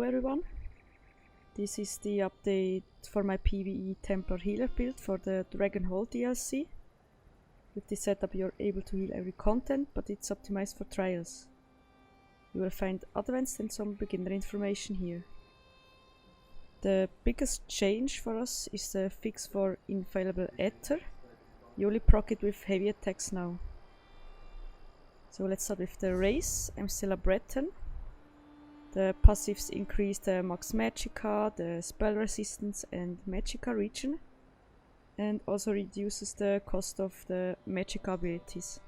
everyone. This is the update for my PvE Templar healer build for the Dragonhold DLC. With this setup you're able to heal every content, but it's optimized for trials. You will find advanced and some beginner information here. The biggest change for us is the fix for Infallible Aether. You only proc it with heavy attacks now. So let's start with the race. I'm still a Breton. The passives increase the max magicka, the spell resistance and magicka regen, and also reduces the cost of the magicka abilities.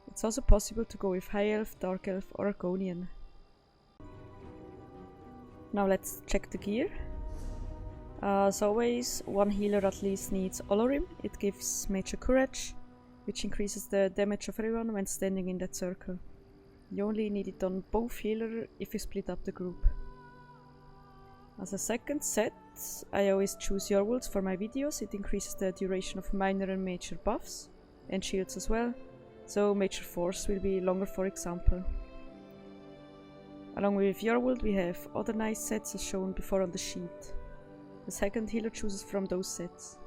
It's also possible to go with High Elf, Dark Elf or Argonian. Now let's check the gear. As always, one healer at least needs Olorim. It gives Major Courage, which increases the damage of everyone when standing in that circle. You only need it on both healers if you split up the group. As a second set, I always choose Yorwolves for my videos. It increases the duration of minor and major buffs, and shields as well, so Major Force will be longer, for example. Along with Yorwold we have other nice sets as shown before on the sheet. The second healer chooses from those sets.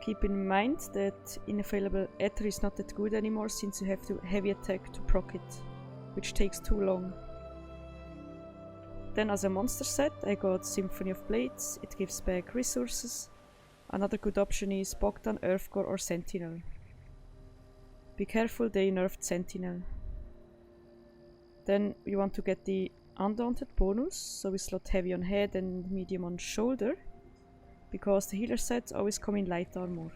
Keep in mind that Infallible Aether is not that good anymore since you have to heavy attack to proc it, which takes too long. Then as a monster set I got Symphony of Blades. It gives back resources. Another good option is Bogdan, Earthgore or Sentinel. Be careful, they nerfed Sentinel. Then we want to get the Undaunted bonus, so we slot heavy on head and medium on shoulder, because the healer sets always come in light armor.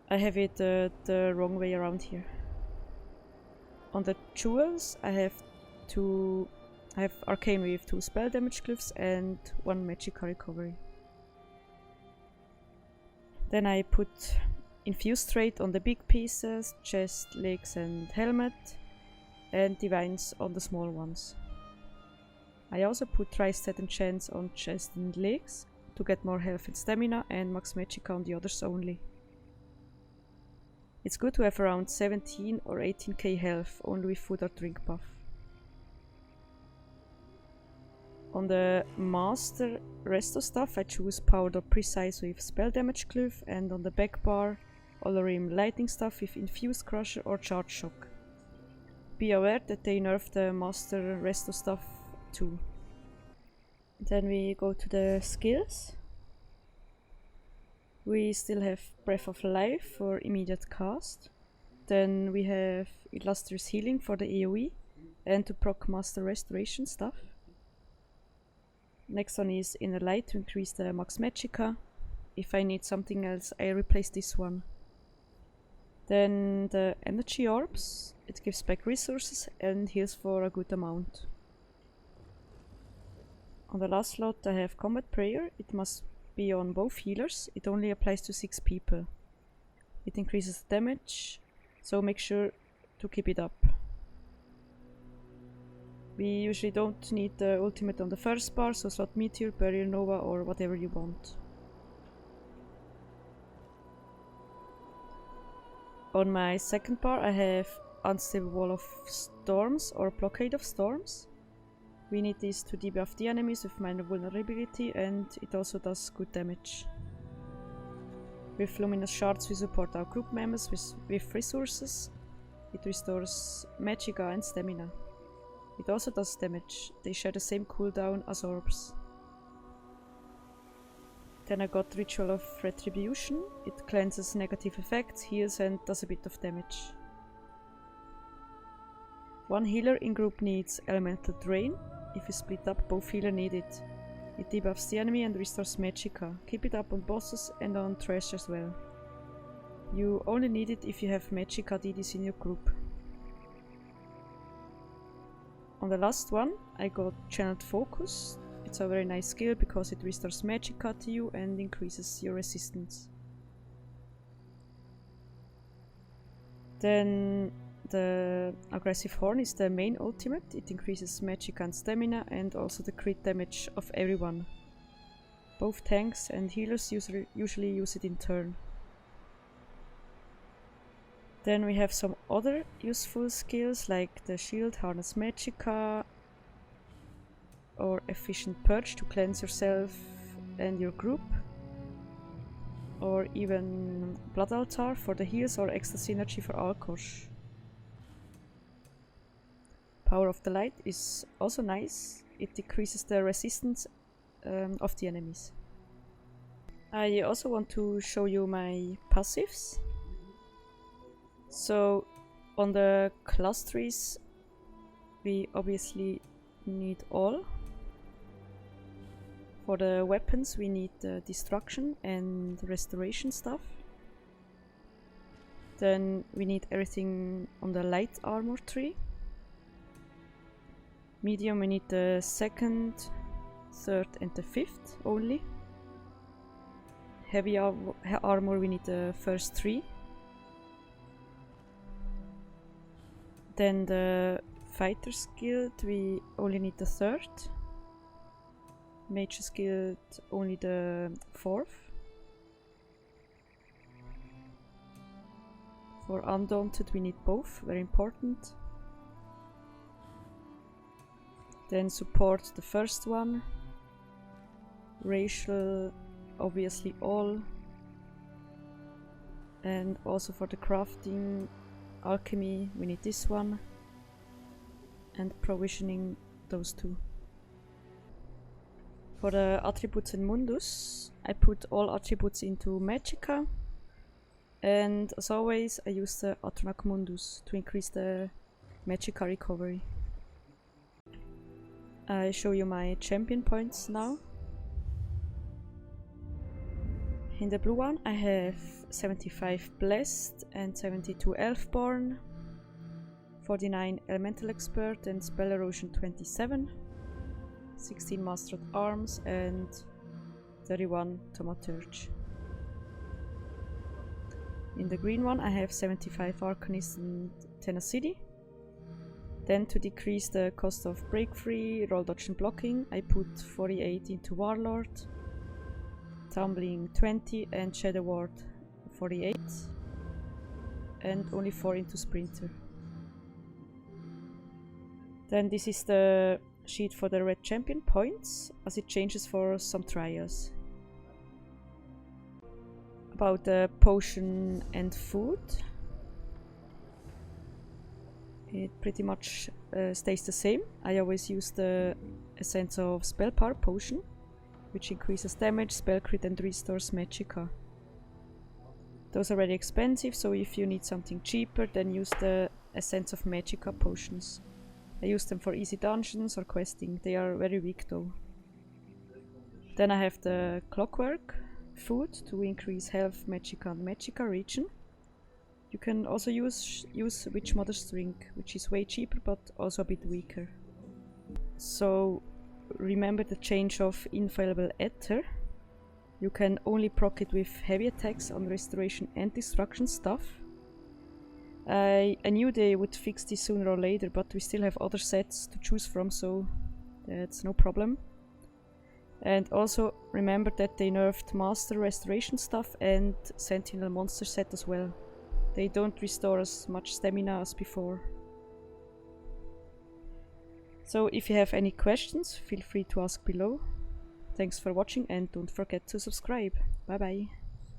I have it the wrong way around here. On the jewels I have Arcane Wave, 2 spell damage glyphs and 1 magicka recovery. Then I put Infused Trait on the big pieces, chest, legs and helmet, and Divines on the small ones. I also put Tri-Stat enchants on chest and legs to get more health and stamina, and max magicka on the others only. It's good to have around 17 or 18k health only with food or drink buff. On the master resto stuff I choose Powered or Precise with spell damage glyph, and on the back bar Olorim lightning stuff with Infused Crusher or Charge Shock. Be aware that they nerfed the master resto stuff too. Then we go to the skills. We still have Breath of Life for immediate cast. Then we have Illustrious Healing for the AoE and to proc Master Restoration stuff. Next one is Inner Light to increase the max magicka. If I need something else I replace this one. Then the Energy Orbs. It gives back resources and heals for a good amount. On the last slot I have Combat Prayer. It must be on both healers. It only applies to 6 people. It increases the damage, so make sure to keep it up. We usually don't need the ultimate on the first bar, so slot Meteor, Barrier Nova or whatever you want. On my second bar I have Unstable Wall of Storms or Blockade of Storms. We need this to debuff the enemies with minor vulnerability, and it also does good damage. With Luminous Shards we support our group members with resources. It restores magicka and stamina. It also does damage. They share the same cooldown as orbs. Then I got Ritual of Retribution. It cleanses negative effects, heals and does a bit of damage. One healer in group needs Elemental Drain. If you split up, both healers need it. It debuffs the enemy and restores magicka. Keep it up on bosses and on trash as well. You only need it if you have magicka DDs in your group. On the last one I got Channeled Focus. It's a very nice skill because it restores magicka to you and increases your resistance. Then the Aggressive Horn is the main ultimate. It increases magicka and stamina and also the crit damage of everyone. Both tanks and healers usually use it in turn. Then we have some other useful skills like the Shield Harness Magicka or Efficient Purge to cleanse yourself and your group, or even Blood Altar for the heals or extra synergy for Alkosh. Power of the Light is also nice, it decreases the resistance of the enemies. I also want to show you my passives. So on the class trees we obviously need all. For the weapons we need the destruction and restoration stuff. Then we need everything on the light armor tree. Medium we need the 2nd, 3rd and the 5th only. Heavy armor we need the first 3. Then the Fighter's Guild we only need the 3rd. Mage's Guild only the 4th. For Undaunted we need both, very important. Then support the first one. Racial obviously all. And also for the crafting, alchemy we need this one. And provisioning those 2. For the attributes and mundus, I put all attributes into Magicka, and as always I use the Atronach mundus to increase the Magicka recovery. I show you my champion points now. In the blue one I have 75 Blessed and 72 Elfborn, 49 Elemental Expert and Spell Erosion 27. 16 Master at Arms and 31 Thaumaturge. In the green one I have 75 Arcanist and Tenacity. Then to decrease the cost of break free, roll dodge and blocking, I put 48 into Warlord, Tumbling 20 and Shadow Ward 48, and only 4 into Sprinter. Then this is the sheet for the red champion points, as it changes for some trials. About the potion and food, it pretty much stays the same. I always use the Essence of Spell Power potion, which increases damage, spell crit and restores Magicka. Those are very expensive, so if you need something cheaper then use the Essence of Magicka potions. I use them for easy dungeons or questing, they are very weak though. Then I have the Clockwork food to increase health, Magicka and Magicka regen. You can also use Witch Mother's Drink, which is way cheaper but also a bit weaker. So remember the change of Infallible Aether. You can only proc it with heavy attacks on restoration and destruction stuff. I knew they would fix this sooner or later, but we still have other sets to choose from, so that's no problem. And also remember that they nerfed Master Restoration stuff and Sentinel Monster set as well. They don't restore as much stamina as before. So if you have any questions, feel free to ask below. Thanks for watching and don't forget to subscribe. Bye bye.